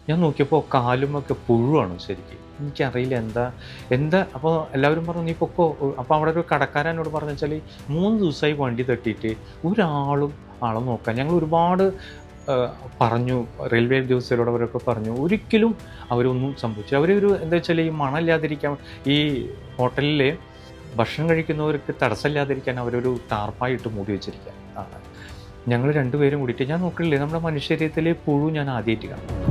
ഞാൻ നോക്കിയപ്പോൾ കാലുമൊക്കെ പുഴുവാണ് ശരിക്കും. എനിക്കറിയില്ല എന്താ എന്താ അപ്പോൾ എല്ലാവരും പറഞ്ഞു, "നീ പൊക്കോ." അപ്പോൾ അവിടെ ഒരു കടക്കാരൻ എന്നോട് പറഞ്ഞത് വെച്ചാൽ 3 ദിവസമായി വണ്ടി തട്ടിയിട്ട് ഒരാളും ആളെ നോക്കാൻ. ഞങ്ങൾ ഒരുപാട് ഏഹ്, പറഞ്ഞു, റെയിൽവേ ഉദ്യോഗസ്ഥരോട് അവരൊക്കെ പറഞ്ഞു. ഒരിക്കലും അവരൊന്നും സംഭവിച്ചില്ല. അവരൊരു എന്താ വെച്ചാൽ ഈ മണമില്ലാതിരിക്കാൻ ഈ ഹോട്ടലിൽ ഭക്ഷണം കഴിക്കുന്നവർക്ക് തടസ്സമില്ലാതിരിക്കാൻ അവരൊരു ടാർപ്പായിട്ട് മൂടി വെച്ചിരിക്കുക ആണ്. ഞങ്ങൾ 2 പേരും കൂടിയിട്ട് ഞാൻ നോക്കണില്ലേ നമ്മുടെ മനുഷ്യരീരത്തിലെ പുഴു ഞാൻ ആദ്യമായിട്ട് കാണുന്നു.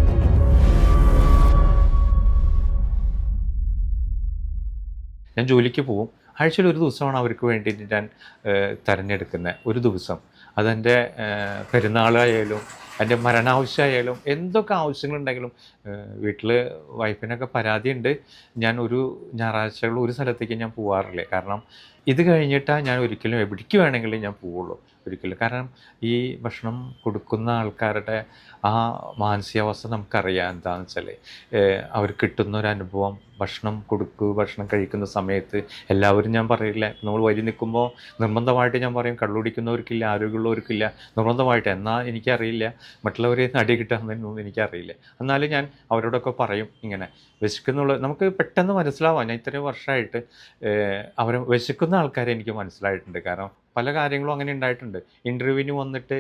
ഞാൻ ജോലിക്ക് പോവും. ആഴ്ചയിൽ ഒരു ദിവസമാണ് അവർക്ക് വേണ്ടിയിട്ട് ഞാൻ തിരഞ്ഞെടുക്കുന്ന ഒരു ദിവസം. അതെൻ്റെ പെരുന്നാളായാലും എൻ്റെ മരണാവശ്യമായാലും എന്തൊക്കെ ആവശ്യങ്ങളുണ്ടെങ്കിലും വീട്ടിൽ വൈഫിനൊക്കെ പരാതിയുണ്ട്. ഞാൻ ഒരു ഞായറാഴ്ചകൾ ഒരു സ്ഥലത്തേക്ക് ഞാൻ പോവാറില്ല. കാരണം ഇത് കഴിഞ്ഞിട്ടാ ഞാൻ ഒരിക്കലും എവിടേക്ക് വേണമെങ്കിലും ഞാൻ പോവുള്ളൂ. ഒരിക്കലും. കാരണം ഈ ഭക്ഷണം കൊടുക്കുന്ന ആൾക്കാരുടെ ആ മാനസികാവസ്ഥ നമുക്കറിയാം എന്താണെന്ന് വെച്ചാൽ അവർക്ക് കിട്ടുന്നൊരനുഭവം ഭക്ഷണം കഴിക്കുന്ന സമയത്ത് എല്ലാവരും ഞാൻ പറയില്ല, നമ്മൾ വരി നിൽക്കുമ്പോൾ നിർബന്ധമായിട്ട് ഞാൻ പറയും കള്ളുടിക്കുന്നവർക്കില്ല, ആരോഗ്യമുള്ളവർക്കില്ല നിർബന്ധമായിട്ട്. എന്നാൽ എനിക്കറിയില്ല മറ്റുള്ളവരെ അടി കിട്ടാമെന്നൊന്നും എനിക്കറിയില്ല. എന്നാലും ഞാൻ അവരോടൊക്കെ പറയും ഇങ്ങനെ നമുക്ക് പെട്ടെന്ന് മനസ്സിലാവാം. ഞാൻ ഇത്രയും വർഷമായിട്ട് അവർ വിശക്കുന്ന ആൾക്കാരെ എനിക്ക് മനസ്സിലായിട്ടുണ്ട്. കാരണം പല കാര്യങ്ങളും അങ്ങനെ ഉണ്ടായിട്ടുണ്ട്. ഇൻ്റർവ്യൂവിന് വന്നിട്ട്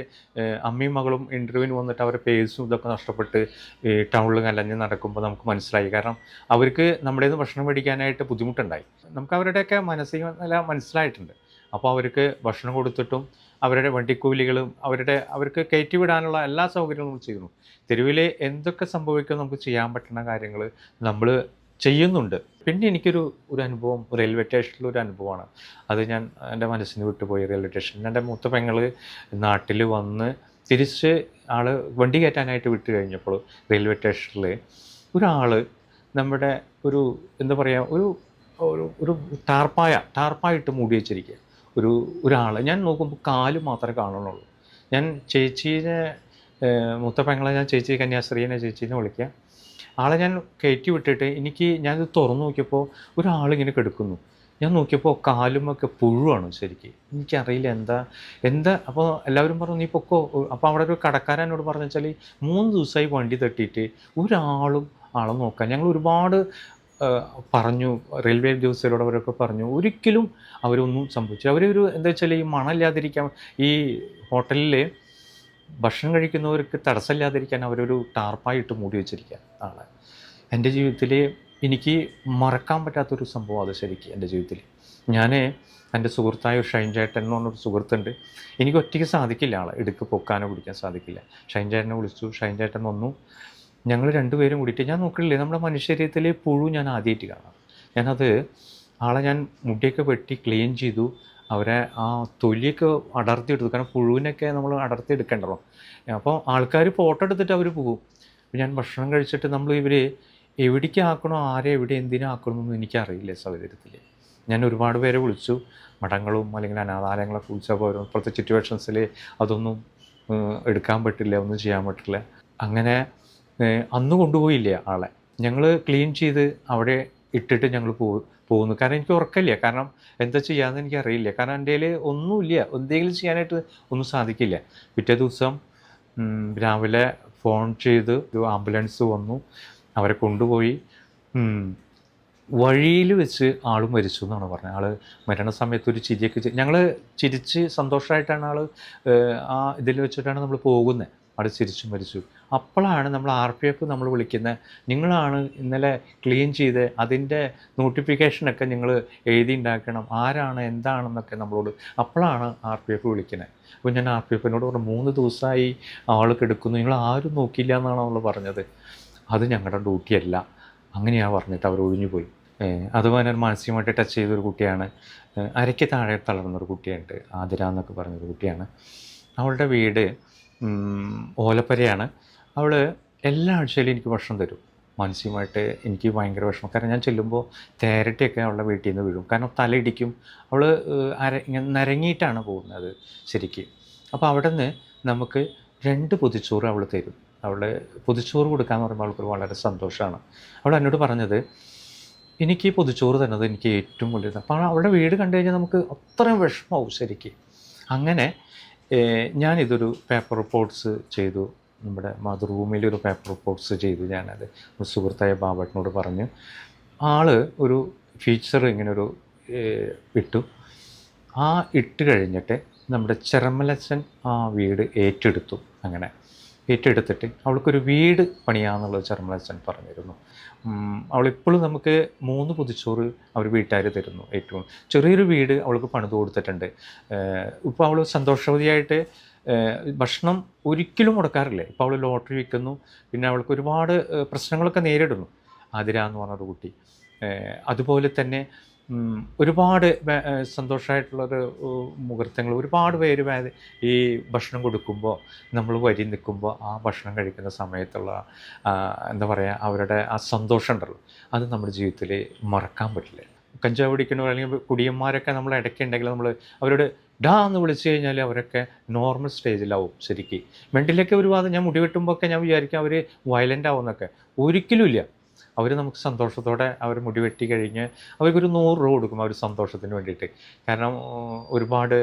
അമ്മയും മകളും ഇൻ്റർവ്യൂവിന് വന്നിട്ട് അവരുടെ പേഴ്സും ഇതൊക്കെ നഷ്ടപ്പെട്ട് ഈ ടൗണിൽ കലഞ്ഞ് നടക്കുമ്പോൾ നമുക്ക് മനസ്സിലായി. കാരണം അവർക്ക് നമ്മുടെ നിന്ന് ഭക്ഷണം മേടിക്കാനായിട്ട് ബുദ്ധിമുട്ടുണ്ടായി. നമുക്ക് അവരുടെയൊക്കെ മാനസിക നില മനസ്സിലായിട്ടുണ്ട്. അപ്പോൾ അവർക്ക് ഭക്ഷണം കൊടുത്തിട്ടും അവരുടെ വണ്ടിക്കൂലികളും അവർക്ക് കയറ്റി വിടാനുള്ള എല്ലാ സൗകര്യങ്ങളും നമ്മൾ ചെയ്യുന്നു. തെരുവിൽ എന്തൊക്കെ സംഭവിക്കും നമുക്ക് ചെയ്യാൻ പറ്റുന്ന കാര്യങ്ങൾ നമ്മൾ ചെയ്യുന്നുണ്ട്. പിന്നെ എനിക്കൊരു അനുഭവം റെയിൽവേ സ്റ്റേഷനിലൊരു അനുഭവമാണ്. അത് ഞാൻ എൻ്റെ മനസ്സിന് വിട്ടുപോയി. റെയിൽവേ സ്റ്റേഷനിൽ എൻ്റെ മൂത്ത പെങ്ങൾ നാട്ടിൽ വന്ന് തിരിച്ച് ആൾ വണ്ടി കയറ്റാനായിട്ട് വിട്ട് കഴിഞ്ഞപ്പോൾ റെയിൽവേ സ്റ്റേഷനിൽ ഒരാൾ നമ്മുടെ ഒരു എന്താ പറയുക ഒരു ഒരു ഒരു ടാർപ്പായിട്ട് മൂടി വെച്ചിരിക്കുക. ഒരാൾ ഞാൻ നോക്കുമ്പോൾ കാല് മാത്രമേ കാണുന്നുള്ളൂ. ഞാൻ ചേച്ചീനെ മൂത്ത പെങ്ങളെ ഞാൻ ചേച്ചി കന്യാസ്ത്രീനെ ചേച്ചീനെ വിളിക്കുക. ആളെ ഞാൻ കയറ്റി വിട്ടിട്ട് ഞാനിത് തുറന്നു നോക്കിയപ്പോൾ ഒരാളിങ്ങനെ കിടക്കുന്നു. ഞാൻ നോക്കിയപ്പോൾ കാലുമൊക്കെ പുഴുവാണ് ശരിക്കും. എനിക്കറിയില്ല എന്താ അപ്പോൾ എല്ലാവരും പറഞ്ഞു, "നീ പൊക്കോ." അപ്പോൾ അവിടെ ഒരു കടക്കാരൻ എന്നോട് പറഞ്ഞു വെച്ചാൽ 3 ദിവസമായി വണ്ടി തട്ടിയിട്ട് ഒരാളും ആളെ നോക്കാൻ. ഞങ്ങൾ ഒരുപാട് പറഞ്ഞു, റെയിൽവേ ഉദ്യോഗസ്ഥരോട് അവരൊക്കെ പറഞ്ഞു. ഒരിക്കലും അവരൊന്നും സംഭവിച്ചില്ല. അവരൊരു എന്താ വെച്ചാൽ ഈ മണമില്ലാതിരിക്കാൻ ഈ ഹോട്ടലിൽ ഭക്ഷണം കഴിക്കുന്നവർക്ക് തടസ്സമില്ലാതിരിക്കാൻ അവരൊരു ടാർപ്പായിട്ട് മൂടി വെച്ചിരിക്കുക ആണ്. എൻ്റെ ജീവിതത്തിൽ എനിക്ക് മറക്കാൻ പറ്റാത്തൊരു സംഭവം അത് ശരിക്കും എൻ്റെ ജീവിതത്തിൽ. ഞാൻ എൻ്റെ സുഹൃത്തായ ഷൈൻ ചേട്ടൻ എന്ന് പറഞ്ഞൊരു സുഹൃത്തുണ്ട്. എനിക്ക് ഒറ്റയ്ക്ക് സാധിക്കില്ല ആളെ ഇടുക്ക് പൊക്കാനോ പിടിക്കാൻ സാധിക്കില്ല. ഷൈൻ ചേട്ടനെ വിളിച്ചു. ഷൈൻ ചേട്ടൻ വന്നു. ഞങ്ങൾ 2 പേരും കൂടിയിട്ട് ഞാൻ നോക്കണില്ലേ നമ്മുടെ മനുഷ്യരീരത്തിലെ പുഴു ഞാൻ ആദ്യമായിട്ട് കാണാം. ആളെ ഞാൻ മുടിയൊക്കെ വെട്ടി ക്ലീൻ ചെയ്തു. അവരെ ആ തൊലിയൊക്കെ അടർത്തിയെടുത്തു. കാരണം പുഴുവിനൊക്കെ നമ്മൾ അടർത്തിയെടുക്കണ്ടല്ലോ. അപ്പോൾ ആൾക്കാർ ഫോട്ടോ എടുത്തിട്ട് അവർ പോകും. ഞാൻ ഭക്ഷണം കഴിച്ചിട്ട് ഇവർ എവിടേക്ക് ആക്കണോ, ആരെ എവിടെ എന്തിനാക്കണമെന്നൊന്നും എനിക്കറിയില്ല സൗകര്യത്തിൽ. ഞാൻ ഒരുപാട് പേരെ വിളിച്ചു. മഠങ്ങളും അല്ലെങ്കിൽ അനാഥാലയങ്ങളൊക്കെ വിളിച്ചപ്പോൾ ഇപ്പോഴത്തെ സിറ്റുവേഷൻസിൽ അതൊന്നും എടുക്കാൻ പറ്റില്ല, ഒന്നും ചെയ്യാൻ പറ്റില്ല. അങ്ങനെ അന്ന് കൊണ്ടുപോയില്ല ആളെ. ഞങ്ങൾ ക്ലീൻ ചെയ്ത് അവിടെ ഇട്ടിട്ട് ഞങ്ങൾ പോകുന്നു. കാരണം എനിക്ക് ഉറക്കമില്ല. കാരണം എന്താ ചെയ്യാമെന്ന് എനിക്കറിയില്ല. കാരണം എൻ്റെ കയ്യിൽ ഒന്നുമില്ല. എന്തെങ്കിലും ചെയ്യാനായിട്ട് ഒന്നും സാധിക്കില്ല. പിറ്റേ ദിവസം രാവിലെ ഫോൺ ചെയ്ത് ഒരു ആംബുലൻസ് വന്നു. അവരെ കൊണ്ടുപോയി. വഴിയിൽ വെച്ച് ആൾ മരിച്ചു എന്നാണ് പറഞ്ഞത്. ആൾ മരണസമയത്ത് ഒരു ചിരിയൊക്കെ ഞങ്ങൾ ചിരിച്ച് സന്തോഷമായിട്ടാണ് ആ ഇതിൽ വെച്ചിട്ടാണ് നമ്മൾ പോകുന്നത്. അവിടെ ചിരിച്ചു മരിച്ചു. അപ്പോഴാണ് നമ്മൾ RPF നമ്മൾ വിളിക്കുന്നത്. നിങ്ങളാണ് ഇന്നലെ ക്ലീൻ ചെയ്ത് അതിൻ്റെ നോട്ടിഫിക്കേഷനൊക്കെ നിങ്ങൾ എഴുതി ഉണ്ടാക്കണം, ആരാണ് എന്താണെന്നൊക്കെ നമ്മളോട് അപ്പോഴാണ് RPF വിളിക്കുന്നത്. അപ്പോൾ ഞാൻ RPFനോട് പറഞ്ഞു, 3 ദിവസമായി ആൾ കിടക്കുന്നു, നിങ്ങൾ ആരും നോക്കിയില്ല എന്നാണ് നമ്മൾ പറഞ്ഞത്. അത് ഞങ്ങളുടെ ഡ്യൂട്ടിയല്ല, അങ്ങനെയാണ് പറഞ്ഞിട്ട് അവർ ഒഴിഞ്ഞു പോയി. അതുപോലെ മാനസികമായിട്ട് ടച്ച് ചെയ്തൊരു കുട്ടിയാണ്. അരയ്ക്ക് താഴെ തളർന്നൊരു കുട്ടിയുണ്ട്, ആതിര എന്നൊക്കെ പറഞ്ഞൊരു കുട്ടിയാണ്. അവളുടെ വീട് ഓലപ്പരയാണ്. അവൾ എല്ലാ ആഴ്ചയിലും എനിക്ക് ഭക്ഷണം തരും. മാനസികമായിട്ട് എനിക്ക് ഭയങ്കര വിഷമം. കാരണം ഞാൻ ചെല്ലുമ്പോൾ തേരട്ടിയൊക്കെ അവളുടെ വീട്ടിൽ നിന്ന് വീഴും. കാരണം തലയിടിക്കും. അവൾ ഇങ്ങനെ നരങ്ങിയിട്ടാണ് പോകുന്നത് ശരിക്കും. അപ്പോൾ അവിടെ നിന്ന് നമുക്ക് 2 പൊതിച്ചോറ് അവൾ തരും. അവളുടെ പൊതിച്ചോറ് കൊടുക്കാമെന്ന് പറയുമ്പോൾ അവൾക്ക് വളരെ സന്തോഷമാണ്. അവൾ എന്നോട് പറഞ്ഞത്, എനിക്ക് ഈ പൊതിച്ചോറ് തന്നത് എനിക്ക് ഏറ്റവും കൂടുതൽ. അപ്പോൾ അവളുടെ വീട് കണ്ടു കഴിഞ്ഞാൽ നമുക്ക് അത്രയും വിഷമമാവും ശരിക്കും. അങ്ങനെ ഞാനിതൊരു പേപ്പർ റിപ്പോർട്ട്സ് ചെയ്തു. നമ്മുടെ മാതൃഭൂമിയിലൊരു പേപ്പർ റിപ്പോർട്ട്സ് ചെയ്തു. ഞാനത് ഒരു സുഹൃത്തായ ബാബേട്ടനോട് പറഞ്ഞു. ഒരു ഫീച്ചർ ഇങ്ങനൊരു ഇട്ടു. ആ ഇട്ട് കഴിഞ്ഞിട്ട് നമ്മുടെ ചെറമലച്ചൻ ആ വീട് ഏറ്റെടുത്തു. അങ്ങനെ ഏറ്റെടുത്തിട്ട് അവൾക്കൊരു വീട് പണിയാന്നുള്ളത് ചെറമലച്ചൻ പറഞ്ഞിരുന്നു. അവളിപ്പോഴും നമുക്ക് 3 പൊതിച്ചോറ് അവർ വീട്ടുകാർ തരുന്നു. ഏറ്റവും ചെറിയൊരു വീട് അവൾക്ക് പണിത് കൊടുത്തിട്ടുണ്ട്. ഇപ്പോൾ അവൾ സന്തോഷവതിയായിട്ട് ഭക്ഷണം ഒരിക്കലും മുടക്കാറില്ല. ഇപ്പോൾ അവൾ ലോട്ടറി വിൽക്കുന്നു. പിന്നെ അവൾക്ക് ഒരുപാട് പ്രശ്നങ്ങളൊക്കെ നേരിടുന്നു. ആതിര എന്ന് പറഞ്ഞൊരു കുട്ടി. അതുപോലെ തന്നെ ഒരുപാട് സന്തോഷമായിട്ടുള്ളൊരു മുഹൂർത്തങ്ങൾ ഒരുപാട് പേര് ഈ ഭക്ഷണം കൊടുക്കുമ്പോൾ നമ്മൾ വരി നിൽക്കുമ്പോൾ ആ ഭക്ഷണം കഴിക്കുന്ന സമയത്തുള്ള എന്താ പറയുക, അവരുടെ ആ സന്തോഷം ഉണ്ടല്ലോ, അത് നമ്മുടെ ജീവിതത്തിൽ മറക്കാൻ പറ്റില്ല. കഞ്ചാവ് പിടിക്കണോ അല്ലെങ്കിൽ കുടിയന്മാരൊക്കെ നമ്മൾ ഇടയ്ക്കുണ്ടെങ്കിൽ നമ്മൾ അവരോട് ഡാ എന്ന് വിളിച്ചു കഴിഞ്ഞാൽ അവരൊക്കെ നോർമൽ സ്റ്റേജിലാവും. ശരിക്കും മെൻ്റലൊക്കെ ഒരു വാദം, ഞാൻ മുടി വെട്ടുമ്പോൾ ഒക്കെ ഞാൻ വിചാരിക്കും അവർ വയലൻ്റ് ആവുമെന്നൊക്കെ. ഒരിക്കലും ഇല്ല. അവർ നമുക്ക് സന്തോഷത്തോടെ അവർ മുടി വെട്ടി കഴിഞ്ഞ് അവർക്കൊരു 100 രൂപ കൊടുക്കും അവർ സന്തോഷത്തിന് വേണ്ടിയിട്ട്. കാരണം ഒരുപാട്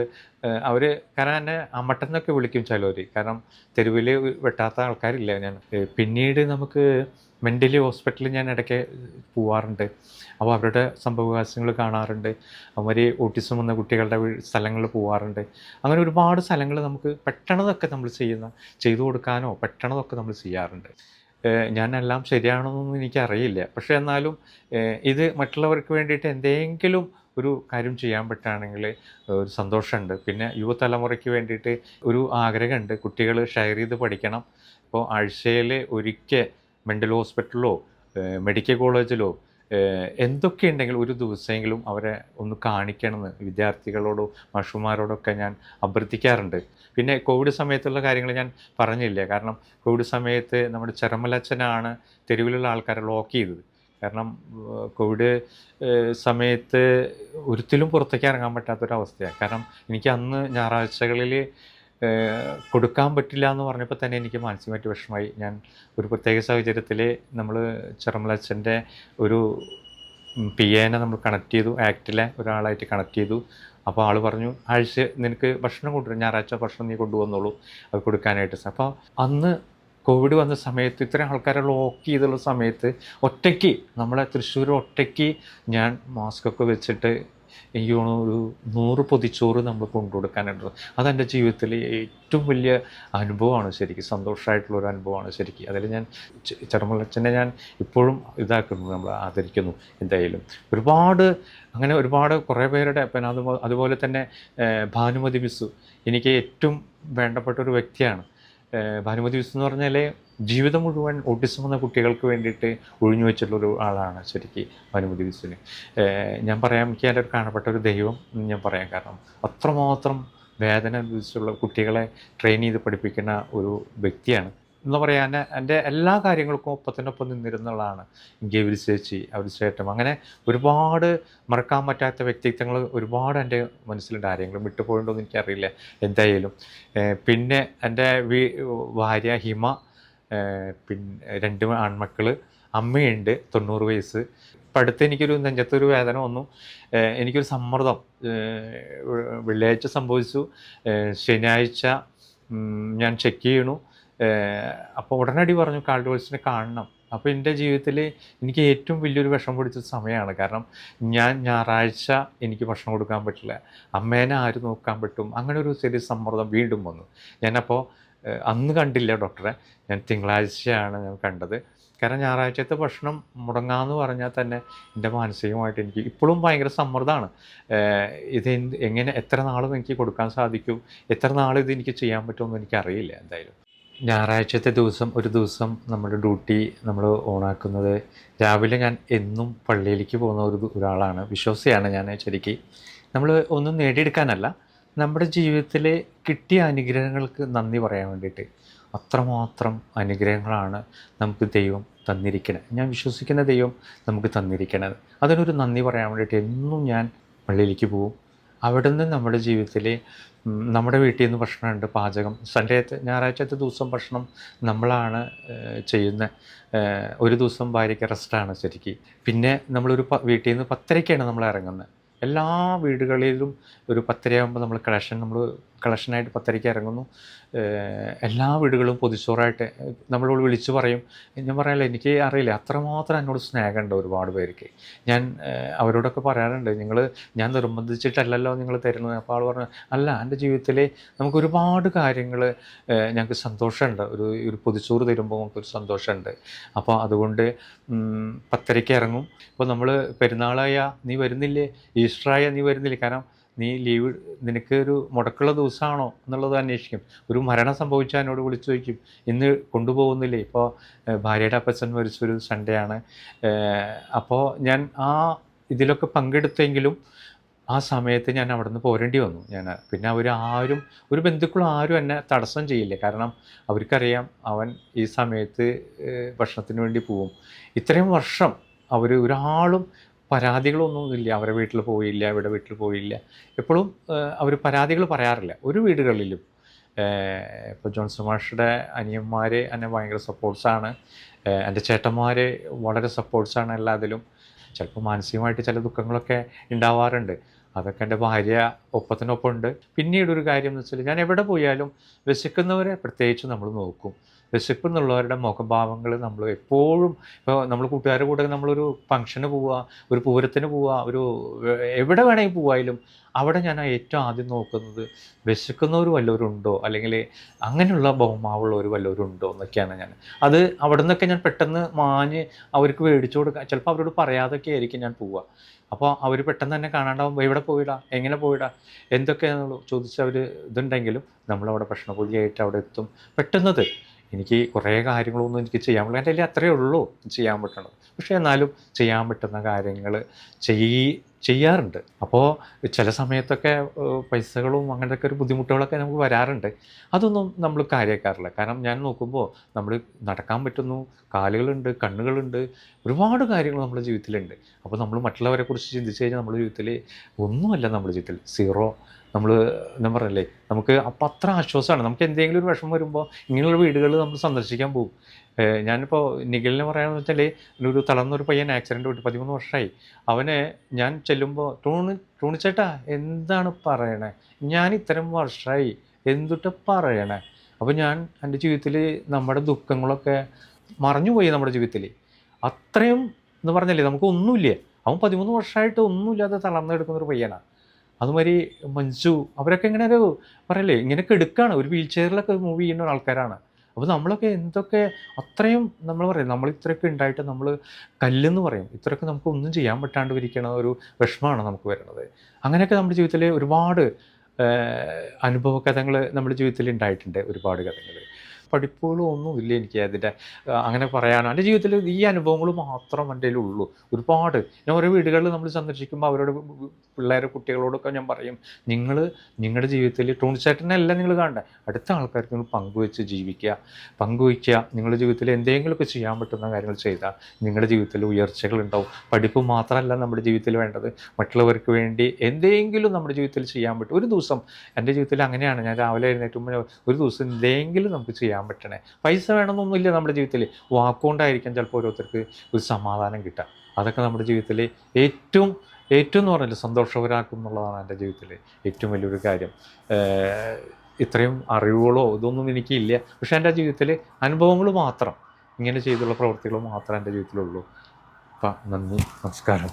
കാരണം എന്നെ അമ്മട്ടൻ എന്നൊക്കെ വിളിക്കും ചിലവർ. കാരണം തെരുവിൽ വെട്ടാത്ത ആൾക്കാരില്ല. ഞാൻ പിന്നീട് നമുക്ക് മെൻ്റലി ഹോസ്പിറ്റലിൽ ഞാൻ ഇടയ്ക്ക് പോവാറുണ്ട്. അപ്പോൾ അവരുടെ സംഭവവികാസങ്ങൾ കാണാറുണ്ട്. അവർ ഓട്ടിസം വന്ന കുട്ടികളുടെ സ്ഥലങ്ങളിൽ പോവാറുണ്ട്. അങ്ങനെ ഒരുപാട് സ്ഥലങ്ങൾ നമുക്ക് പെട്ടെന്നതൊക്കെ നമ്മൾ ചെയ്തു കൊടുക്കാനോ പെട്ടെന്നതൊക്കെ നമ്മൾ ചെയ്യാറുണ്ട്. ഞാനെല്ലാം ശരിയാണെന്നൊന്നും എനിക്കറിയില്ല. പക്ഷേ എന്നാലും ഇത് മറ്റുള്ളവർക്ക് വേണ്ടിയിട്ട് എന്തെങ്കിലും ഒരു കാര്യം ചെയ്യാൻ പറ്റുകയാണെങ്കിൽ ഒരു സന്തോഷമുണ്ട്. പിന്നെ യുവതലമുറയ്ക്ക് വേണ്ടിയിട്ട് ഒരു ആഗ്രഹമുണ്ട്. കുട്ടികൾ ഷെയർ ചെയ്ത് പഠിക്കണം. ഇപ്പോൾ ആഴ്ചയിൽ ഒരിക്കൽ മെൻ്റൽ ഹോസ്പിറ്റലിലോ മെഡിക്കൽ കോളേജിലോ എന്തൊക്കെ ഉണ്ടെങ്കിലും ഒരു ദിവസമെങ്കിലും അവരെ ഒന്ന് കാണിക്കണമെന്ന് വിദ്യാർത്ഥികളോടോ മാഷുമാരോടൊക്കെ ഞാൻ അഭ്യർത്ഥിക്കാറുണ്ട്. പിന്നെ കോവിഡ് സമയത്തുള്ള കാര്യങ്ങൾ ഞാൻ പറഞ്ഞില്ല. കാരണം കോവിഡ് സമയത്ത് നമ്മുടെ ചെറമലച്ചനാണ് തെരുവിലുള്ള ആൾക്കാരെ ലോക്ക് ചെയ്തത്. കാരണം കോവിഡ് സമയത്ത് ഒരിക്കലും പുറത്തേക്ക് ഇറങ്ങാൻ പറ്റാത്തൊരവസ്ഥയാണ്. കാരണം എനിക്ക് അന്ന് ഞായറാഴ്ചകളിൽ കൊടുക്കാൻ പറ്റില്ല എന്ന് പറഞ്ഞപ്പോൾ തന്നെ എനിക്ക് മാനസികമായിട്ട് വിഷമമായി. ഞാൻ ഒരു പ്രത്യേക സാഹചര്യത്തിൽ നമ്മൾ ചെറമലച്ചൻ്റെ ഒരു PAനെ നമ്മൾ കണക്ട് ചെയ്തു, ആക്ടിലെ ഒരാളായിട്ട് കണക്ട് ചെയ്തു. അപ്പോൾ ആൾ പറഞ്ഞു, നിനക്ക് ഭക്ഷണം കൊണ്ടുവരും, ഞായറാഴ്ച ഭക്ഷണം നീ കൊണ്ടുവന്നോളൂ അത് കൊടുക്കാനായിട്ട്. അപ്പോൾ അന്ന് കോവിഡ് വന്ന സമയത്ത് ഇത്രയും ആൾക്കാരെ ലോക്ക് ചെയ്തുള്ള സമയത്ത് ഒറ്റയ്ക്ക് നമ്മളെ തൃശ്ശൂർ ഒറ്റയ്ക്ക് ഞാൻ മാസ്കൊക്കെ വെച്ചിട്ട് എനിക്ക് തോന്നുന്നു ഒരു 100 പൊതിച്ചോറ് നമ്മൾ കൊണ്ടുകൊടുക്കാനുണ്ട്. അതെൻ്റെ ജീവിതത്തിലെ ഏറ്റവും വലിയ അനുഭവമാണ്. ശരിക്കും സന്തോഷമായിട്ടുള്ളൊരു അനുഭവമാണ് ശരിക്കും. അതിൽ ഞാൻ ചെറമലച്ചനെ ഞാൻ ഇപ്പോഴും ഇതാക്കുന്നു, നമ്മൾ ആദരിക്കുന്നു. എന്തായാലും ഒരുപാട് കുറേ പേരുടെ പിന്നെ അതുപോലെ തന്നെ ഭാനുമതി മിസ്സു എനിക്ക് ഏറ്റവും വേണ്ടപ്പെട്ട ഒരു വ്യക്തിയാണ്. ഭാനുമതി മിസ് എന്ന് പറഞ്ഞാൽ ജീവിതം മുഴുവൻ ഓട്ടിസം വന്ന കുട്ടികൾക്ക് വേണ്ടിയിട്ട് ഒഴിഞ്ഞു വെച്ചിട്ടുള്ളൊരു ആളാണ് ശരിക്കും ഭാനുമതി മിസ്സിന്. ഞാൻ പറയാം, എനിക്ക് എൻ്റെ ഒരു കാണപ്പെട്ട ഒരു ദൈവം ഞാൻ പറയാം. കാരണം അത്രമാത്രം വേദന അനുഭവിച്ചുള്ള കുട്ടികളെ ട്രെയിൻ ചെയ്ത് പഠിപ്പിക്കുന്ന ഒരു വ്യക്തിയാണ്. എന്താ പറയുക, എൻ്റെ എല്ലാ കാര്യങ്ങൾക്കും ഒപ്പത്തിനൊപ്പം നിന്നിരുന്നതാണ് ഗേവിൽ ചേച്ചി, അവർ ചേട്ടൻ. അങ്ങനെ ഒരുപാട് മറക്കാൻ പറ്റാത്ത വ്യക്തിത്വങ്ങൾ ഒരുപാട് എൻ്റെ മനസ്സിലുണ്ട്. ആരെങ്കിലും വിട്ടുപോയിട്ടുണ്ടോ എനിക്കറിയില്ല. എന്തായാലും പിന്നെ എൻ്റെ ഭാര്യ ഹിമ, പിന്നെ 2 ആൺമക്കൾ, അമ്മയുണ്ട് 90 വയസ്സ്. ഇപ്പം അടുത്ത് എനിക്കൊരു നെഞ്ചത്തൊരു വേദന വന്നു. എനിക്കൊരു സമ്മർദ്ദം വെള്ളിയാഴ്ച സംഭവിച്ചു. ശനിയാഴ്ച ഞാൻ ചെക്ക് ചെയ്യണു. അപ്പോൾ ഉടനടി പറഞ്ഞു കാർഡിയോളജിസ്റ്റിനെ കാണണം. അപ്പോൾ എൻ്റെ ജീവിതത്തിൽ എനിക്ക് ഏറ്റവും വലിയൊരു വിഷമം പിടിച്ച സമയമാണ്. കാരണം ഞാൻ ഞായറാഴ്ച എനിക്ക് ഭക്ഷണം കൊടുക്കാൻ പറ്റില്ല, അമ്മേനെ ആര് നോക്കാൻ പറ്റും, അങ്ങനെ ഒരു ചെറിയ സമ്മർദ്ദം വീണ്ടും വന്നു. ഞാനപ്പോൾ അന്ന് കണ്ടില്ല ഡോക്ടറെ, ഞാൻ തിങ്കളാഴ്ചയാണ് ഞാൻ കണ്ടത്. കാരണം ഞായറാഴ്ചത്തെ ഭക്ഷണം മുടങ്ങാമെന്ന് പറഞ്ഞാൽ തന്നെ എൻ്റെ മാനസികമായിട്ട് എനിക്ക് ഇപ്പോഴും ഭയങ്കര സമ്മർദ്ദമാണ്. എങ്ങനെ എത്ര നാളും എനിക്ക് കൊടുക്കാൻ സാധിക്കും, എത്ര നാൾ ഇത് എനിക്ക് ചെയ്യാൻ പറ്റുമെന്ന് എനിക്കറിയില്ല. എന്തായാലും ഞായറാഴ്ചത്തെ ഒരു ദിവസം നമ്മുടെ ഡ്യൂട്ടി നമ്മൾ ഓണാക്കുന്നത് രാവിലെ. ഞാൻ എന്നും പള്ളിയിലേക്ക് പോകുന്ന ഒരാളാണ്, വിശ്വാസിയാണ് ഞാൻ. ശരിക്കും നമ്മൾ ഒന്നും നേടിയെടുക്കാനല്ല, നമ്മുടെ ജീവിതത്തിൽ കിട്ടിയ അനുഗ്രഹങ്ങൾക്ക് നന്ദി പറയാൻ വേണ്ടിയിട്ട്. അത്രമാത്രം അനുഗ്രഹങ്ങളാണ് നമുക്ക് ദൈവം തന്നിരിക്കണത്. ഞാൻ വിശ്വസിക്കുന്ന ദൈവം നമുക്ക് തന്നിരിക്കണത്. അതിനൊരു നന്ദി പറയാൻ വേണ്ടിയിട്ട് എന്നും ഞാൻ പള്ളിയിലേക്ക് പോകും. അവിടെ നിന്ന് നമ്മുടെ ജീവിതത്തിൽ നമ്മുടെ വീട്ടിൽ നിന്ന് ഭക്ഷണമുണ്ട്, പാചകം. ഞായറാഴ്ചത്തെ ദിവസം ഭക്ഷണം നമ്മളാണ് ചെയ്യുന്നത്. ഒരു ദിവസം ഭാര്യയ്ക്ക് റെസ്റ്റാണ് ശരിക്കും. പിന്നെ നമ്മളൊരു വീട്ടിൽ നിന്ന് 10:30ക്കാണ് നമ്മൾ ഇറങ്ങുന്നത്. എല്ലാ വീടുകളിലും ഒരു 10:30 ആകുമ്പോൾ നമ്മൾ കളക്ഷൻ നമ്മൾ കളക്ഷനായിട്ട് 10:30 ഇറങ്ങുന്നു. എല്ലാ വീടുകളും പൊതിച്ചോറായിട്ട് നമ്മളോട് വിളിച്ചു പറയും. ഞാൻ പറയാമല്ലോ, എനിക്ക് അറിയില്ല, അത്രമാത്രം എന്നോട് സ്നേഹമുണ്ട് ഒരുപാട് പേർക്ക്. ഞാൻ അവരോടൊക്കെ പറയാറുണ്ട്, ഞാൻ നിർബന്ധിച്ചിട്ടല്ലല്ലോ നിങ്ങൾ തരുന്നത്. അപ്പോൾ ആൾ പറഞ്ഞു, അല്ല, എൻ്റെ ജീവിതത്തിൽ നമുക്ക് ഒരുപാട് കാര്യങ്ങൾ ഞങ്ങൾക്ക് സന്തോഷമുണ്ട്. ഒരു പൊതിച്ചോറ് തരുമ്പോൾ നമുക്കൊരു സന്തോഷമുണ്ട്. അപ്പോൾ അതുകൊണ്ട് 10:30 ഇറങ്ങും. ഇപ്പോൾ നമ്മൾ പെരുന്നാളായ നീ വരുന്നില്ലേ, ഈസ്റ്ററായ നീ വരുന്നില്ലേ, കാരണം നീ ലീവ്, നിനക്ക് ഒരു മുടക്കുള്ള ദിവസമാണോ എന്നുള്ളത് അന്വേഷിക്കും. ഒരു മരണം സംഭവിച്ചാൽ എന്നോട് വിളിച്ചു ചോദിക്കും, ഇന്ന് കൊണ്ടുപോകുന്നില്ലേ. ഇപ്പോൾ ഭാര്യയുടെ അപ്പച്ചൻ മരിച്ചൊരു സൺഡേ ആണ്. അപ്പോൾ ഞാൻ ഇതിലൊക്കെ പങ്കെടുത്തെങ്കിലും ആ സമയത്ത് ഞാൻ അവിടെ നിന്ന് പോരേണ്ടി വന്നു. പിന്നെ ഒരു ബന്ധുക്കളും ആരും എന്നെ തടസ്സം ചെയ്യില്ല. കാരണം അവർക്കറിയാം അവൻ ഈ സമയത്ത് ഭക്ഷണത്തിന് വേണ്ടി പോവും. ഇത്രയും വർഷം ഒരാളും പരാതികളൊന്നുമില്ല. അവരുടെ വീട്ടിൽ പോയില്ല, ഇവിടെ വീട്ടിൽ പോയില്ല. എപ്പോഴും അവർ പരാതികൾ പറയാറില്ല ഒരു വീടുകളിലും. ഇപ്പോൾ ജോൺസൺ മാഷുടെ അനിയന്മാർ എന്നെ ഭയങ്കര സപ്പോർട്ട്സാണ്. എൻ്റെ ചേട്ടന്മാർ വളരെ സപ്പോർട്ട്സാണ് എല്ലാത്തിലും. ചിലപ്പോൾ മാനസികമായിട്ട് ചില ദുഃഖങ്ങളൊക്കെ ഉണ്ടാവാറുണ്ട്. അതൊക്കെ എൻ്റെ ഭാര്യ ഒപ്പത്തിനൊപ്പമുണ്ട്. പിന്നീടൊരു കാര്യം എന്ന് വെച്ചാൽ, ഞാൻ എവിടെ പോയാലും വിശക്കുന്നവരെ പ്രത്യേകിച്ച് നമ്മൾ നോക്കും. വിശപ്പെന്നുള്ളവരുടെ മുഖഭാവങ്ങൾ നമ്മൾ എപ്പോഴും, ഇപ്പോൾ നമ്മൾ കൂട്ടുകാരുടെ കൂടെ നമ്മളൊരു ഫംഗ്ഷന് പോവുക, ഒരു പൂരത്തിന് പോവുക, എവിടെ വേണമെങ്കിൽ പോവായാലും അവിടെ ഞാൻ ഏറ്റവും ആദ്യം നോക്കുന്നത് വിശക്കുന്നവർ വല്ലവരുണ്ടോ, അല്ലെങ്കിൽ അങ്ങനെയുള്ള ബഹുമാവുള്ളവർ വല്ലവരുണ്ടോ എന്നൊക്കെയാണ് ഞാൻ. അത് അവിടെ നിന്നൊക്കെ ഞാൻ പെട്ടെന്ന് മാഞ്ഞ് അവർക്ക് മേടിച്ചു കൊടുക്കുക. ചിലപ്പോൾ അവരോട് പറയാതൊക്കെ ആയിരിക്കും ഞാൻ പോവുക. അപ്പോൾ അവർ പെട്ടെന്ന് തന്നെ കാണാണ്ടാവുമ്പോൾ എവിടെ പോയിടാ, എങ്ങനെ പോയിടാ, എന്തൊക്കെയാണെന്നുള്ളൂ ചോദിച്ച് അവർ ഇതുണ്ടെങ്കിലും നമ്മളവിടെ പ്രശ്നപൂരിയായിട്ട് അവിടെ എത്തും. പെട്ടെന്നത് എനിക്ക് കുറേ കാര്യങ്ങളൊന്നും എനിക്ക് ചെയ്യാൻ പറ്റില്ല. എൻ്റെ കയ്യിൽ അത്രയേ ഉള്ളൂ ചെയ്യാൻ പറ്റണത്. പക്ഷേ എന്നാലും ചെയ്യാൻ പറ്റുന്ന കാര്യങ്ങൾ ചെയ്യാറുണ്ട്. അപ്പോൾ ചില സമയത്തൊക്കെ പൈസകളും അങ്ങനത്തെ ഒരു ബുദ്ധിമുട്ടുകളൊക്കെ നമുക്ക് വരാറുണ്ട്. അതൊന്നും നമ്മൾ കാര്യമാക്കാറില്ല. കാരണം ഞാൻ നോക്കുമ്പോൾ നമ്മൾ നടക്കാൻ പറ്റുന്നു, കാലുകളുണ്ട്, കണ്ണുകളുണ്ട്, ഒരുപാട് കാര്യങ്ങൾ നമ്മുടെ ജീവിതത്തിലുണ്ട്. അപ്പോൾ നമ്മൾ മറ്റുള്ളവരെ കുറിച്ച് ചിന്തിച്ച് കഴിഞ്ഞാൽ നമ്മുടെ ജീവിതത്തിൽ ഒന്നുമല്ല, നമ്മുടെ ജീവിതത്തിൽ സീറോ. ഞാൻ പറഞ്ഞില്ലേ, നമുക്ക് അപ്പം അത്ര ആശ്വാസമാണ്. നമുക്ക് എന്തെങ്കിലും ഒരു വിഷമം വരുമ്പോൾ ഇങ്ങനെയുള്ള വീടുകൾ നമ്മൾ സന്ദർശിക്കാൻ പോകും. ഞാനിപ്പോൾ നിഖിലിനെ പറയാമെന്ന് വെച്ചാൽ, ഒരു തളർന്നൊരു പയ്യൻ ആക്സിഡൻറ്റ് പറ്റി 13 വർഷമായി. അവനെ ഞാൻ ചെല്ലുമ്പോൾ, ടോണിച്ചേട്ടാ എന്താണ് പറയണേ, ഞാൻ ഇത്തരം വർഷമായി എന്തുട്ടാ പറയണേ. അപ്പോൾ ഞാൻ എൻ്റെ ജീവിതത്തിൽ നമ്മുടെ ദുഃഖങ്ങളൊക്കെ മറഞ്ഞുപോയി. നമ്മുടെ ജീവിതത്തിൽ അത്രയും എന്ന് പറഞ്ഞല്ലേ, നമുക്ക് ഒന്നുമില്ല. അവൻ 13 വർഷമായിട്ട് ഒന്നുമില്ലാതെ തളർന്നെടുക്കുന്നൊരു പയ്യനാണ്. അതുമാതിരി മഞ്ജു, അവരൊക്കെ ഇങ്ങനെ പറയല്ലേ, ഇങ്ങനെ എടുക്കുകയാണ്, ഒരു വീൽ ചെയറിലൊക്കെ മൂവ് ചെയ്യുന്ന ആൾക്കാരാണ്. അപ്പോൾ നമ്മളൊക്കെ എന്തൊക്കെ അത്രയും നമ്മൾ പറയും, നമ്മൾ ഇത്രയൊക്കെ ഉണ്ടായിട്ട് നമ്മൾ കല്ലെന്ന് പറയും, ഇത്രയൊക്കെ നമുക്ക് ഒന്നും ചെയ്യാൻ പറ്റാണ്ട് ഇരിക്കണ ഒരു വിഷമമാണ് നമുക്ക് വരുന്നത്. അങ്ങനെയൊക്കെ നമ്മുടെ ജീവിതത്തിൽ ഒരുപാട് അനുഭവ കഥകൾ നമ്മുടെ ജീവിതത്തിൽ ഉണ്ടായിട്ടുണ്ട്. ഒരുപാട് കഥകൾ, പഠിപ്പുകളും ഒന്നും ഇല്ല എനിക്ക് അതിൻ്റെ അങ്ങനെ പറയാനോ. എൻ്റെ ജീവിതത്തിൽ ഈ അനുഭവങ്ങൾ മാത്രം എൻ്റെ കയ്യിലുള്ളൂ. ഒരുപാട് ഞാൻ ഓരോ വീടുകളിൽ നമ്മൾ സന്ദർശിക്കുമ്പോൾ അവരോട്, കുട്ടികളോടൊക്കെ ഞാൻ പറയും, നിങ്ങളുടെ ജീവിതത്തിൽ ടോണിച്ചേട്ടനെല്ലാം നിങ്ങൾ കാണണ്ടേ, അടുത്ത ആൾക്കാർക്ക് നിങ്ങൾ പങ്കുവയ്ക്കുക. നിങ്ങളുടെ ജീവിതത്തിൽ എന്തെങ്കിലുമൊക്കെ ചെയ്യാൻ പറ്റുന്ന കാര്യങ്ങൾ ചെയ്താൽ നിങ്ങളുടെ ജീവിതത്തിൽ ഉയർച്ചകളുണ്ടാവും. പഠിപ്പ് മാത്രമല്ല നമ്മുടെ ജീവിതത്തിൽ വേണ്ടത്, മറ്റുള്ളവർക്ക് വേണ്ടി എന്തെങ്കിലും നമ്മുടെ ജീവിതത്തിൽ ചെയ്യാൻ പറ്റും. ഒരു ദിവസം എൻ്റെ ജീവിതത്തിൽ അങ്ങനെയാണ്, ഞാൻ രാവിലെ എഴുന്നേറ്റുമ്പോൾ ഒരു ദിവസം എന്തെങ്കിലും നമുക്ക് ചെയ്യാൻ പറ്റണേ. പൈസ വേണമെന്നൊന്നുമില്ല നമ്മുടെ ജീവിതത്തിൽ, വാക്കുകൊണ്ടായിരിക്കാം ചിലപ്പോൾ ഓരോരുത്തർക്ക് ഒരു സമാധാനം കിട്ടുക. അതൊക്കെ നമ്മുടെ ജീവിതത്തിൽ ഏറ്റവും എന്ന് പറഞ്ഞാൽ സന്തോഷകരാക്കും എന്നുള്ളതാണ് എൻ്റെ ജീവിതത്തിൽ ഏറ്റവും വലിയൊരു കാര്യം. ഇത്രയും അറിവുകളോ ഇതൊന്നും എനിക്കില്ല. പക്ഷേ എൻ്റെ ജീവിതത്തിൽ അനുഭവങ്ങൾ മാത്രം, ഇങ്ങനെ ചെയ്തുള്ള പ്രവൃത്തികൾ മാത്രമേ എൻ്റെ ജീവിതത്തിലുള്ളൂ. അപ്പം നന്ദി, നമസ്കാരം.